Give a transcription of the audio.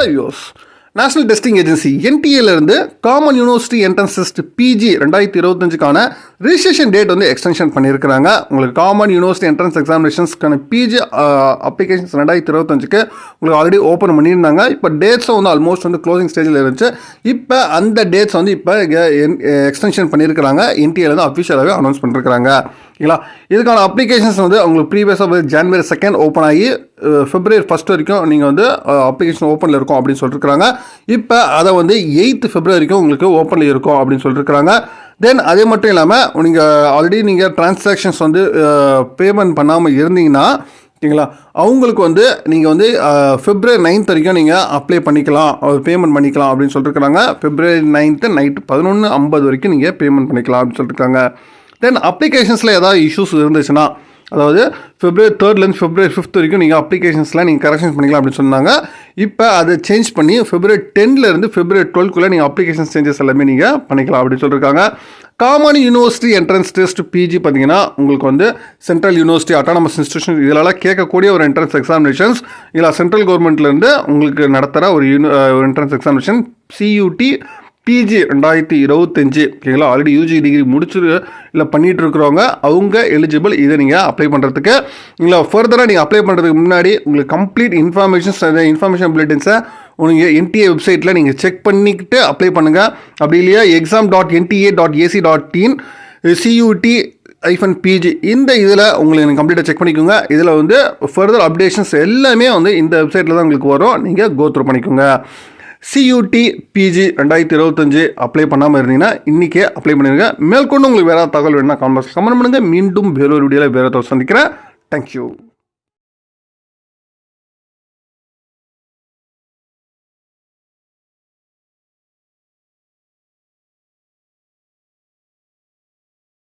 Hello viewers. National testing agency என்டிஏலேருந்து common university entrance test PG 2025க்கான registration date வந்து extension பண்ணியிருக்கிறாங்க. உங்களுக்கு காமன் யூனிவர்சிட்டி என்ட்ரன்ஸ் எக்ஸாமினேஷன்ஸ்க்கான பிஜி அப்ளிகேஷன்ஸ் 2025க்கு உங்களுக்கு ஆல்ரெடி ஓப்பன் பண்ணியிருந்தாங்க. இப்போ டேட்ஸும் வந்து ஆல்மோஸ்ட் வந்து க்ளோசிங் ஸ்டேஜில் இருந்துச்சு. இப்போ அந்த டேட்ஸ் வந்து இப்போ எக்ஸ்டென்ஷன் பண்ணியிருக்கிறாங்க. என்டிஏலேருந்து அஃபிஷியலாகவே அனௌன்ஸ் பண்ணியிருக்கிறாங்க. ஓகேங்களா, இதுக்கான அப்ளிகேஷன்ஸ் வந்து உங்களுக்கு ப்ரீவியஸாக வந்து ஜனவரி 2 ஓப்பன் ஆகி February 1 வரைக்கும் நீங்கள் வந்து அப்ளிகேஷன் ஓப்பனில் இருக்கும் அப்படின்னு சொல்லியிருக்கிறாங்க. இப்போ அதை வந்து 8th February வரைக்கும் உங்களுக்கு ஓப்பனில் இருக்கும் அப்படின்னு சொல்லியிருக்கிறாங்க. தென் அதே மட்டும் இல்லாமல் நீங்கள் ஆல்ரெடி நீங்கள் டிரான்சாக்ஷன்ஸ் வந்து பேமெண்ட் பண்ணாமல் இருந்தீங்கன்னா ஓகேங்களா, அவங்களுக்கு வந்து நீங்கள் வந்து February 9 வரைக்கும் நீங்கள் அப்ளை பண்ணிக்கலாம், பேமெண்ட் பண்ணிக்கலாம் அப்படின்னு சொல்லியிருக்கிறாங்க. February 9 நைட்டு 11:50 வரைக்கும் நீங்கள் பேமெண்ட் பண்ணிக்கலாம் அப்படின்னு சொல்லியிருக்காங்க. தென் அப்ளிகேஷன்ஸில் ஏதாவது இஷ்யூஸ் இருந்துச்சுன்னா, அதாவது February 3 February 5 வரைக்கும் நீங்கள் அப்ளிகேஷன்ஸ்லாம் நீங்கள் கரெக்ஷன்ஸ் பண்ணிக்கலாம் அப்படின்னு சொன்னாங்க. இப்போ அதை சேஞ்ச் பண்ணி February 10 February 12 நீங்கள் அப்ளிகேஷன் சேஞ்சஸ் எல்லாமே நீங்கள் பண்ணிக்கலாம் அப்படின்னு சொல்லியிருக்காங்க. Common university entrance test PG பார்த்தீங்கன்னா உங்களுக்கு வந்து சென்ட்ரல் யூனிவர்சிட்டி அட்டானமஸ் இன்ஸ்டியூஷன் இதெல்லாம் கேட்கக்கூடிய ஒரு என்ட்ரன்ஸ் எக்ஸாமினேஷன்ஸ். இல்லை சென்ட்ரல் கவர்மெண்ட்லேருந்து உங்களுக்கு நடத்துகிற ஒரு என்ட்ரன்ஸ் எக்ஸாமினேஷன் CUT பிஜி 2025. ஓகேங்களா, ஆல்ரெடி யூஜி டிகிரி முடிச்சு இல்லை பண்ணிகிட்டு இருக்கிறவங்க அவங்க எலிஜிபிள். இதை நீங்கள் அப்ளை பண்ணுறதுக்கு இல்லை ஃபர்தராக நீங்கள் அப்ளை பண்ணுறதுக்கு முன்னாடி உங்களுக்கு கம்ப்ளீட் இன்ஃபர்மேஷன் புல்லட்டின்ஸை நீங்கள் NTA வெப்சைட்டில் நீங்கள் செக் பண்ணிக்கிட்டு அப்ளை பண்ணுங்கள். அப்படி இல்லையா exam.nta.ac.in CUT-PG இந்த இதில் உங்களுக்கு கம்ப்ளீட்டாக செக் பண்ணிக்கோங்க. இதில் வந்து ஃபர்தர் அப்டேஷன்ஸ் எல்லாமே வந்து இந்த வெப்சைட்டில் தான் உங்களுக்கு வரும். நீங்கள் கோ த்ரூ பண்ணிக்கோங்க. CUT-PG 2025 அப்ளை பண்ணாமல் இருந்தீங்கன்னா இன்றைக்கே அப்ளை பண்ணிடுங்க. மேற்கொண்டு உங்களுக்கு வேறு தகவல் வேணுன்னா கமெண்ட் பண்ணுங்கள். மீண்டும் வேறொரு வீடியோவில் வேறு சந்திக்கிறேன். தேங்க்யூ.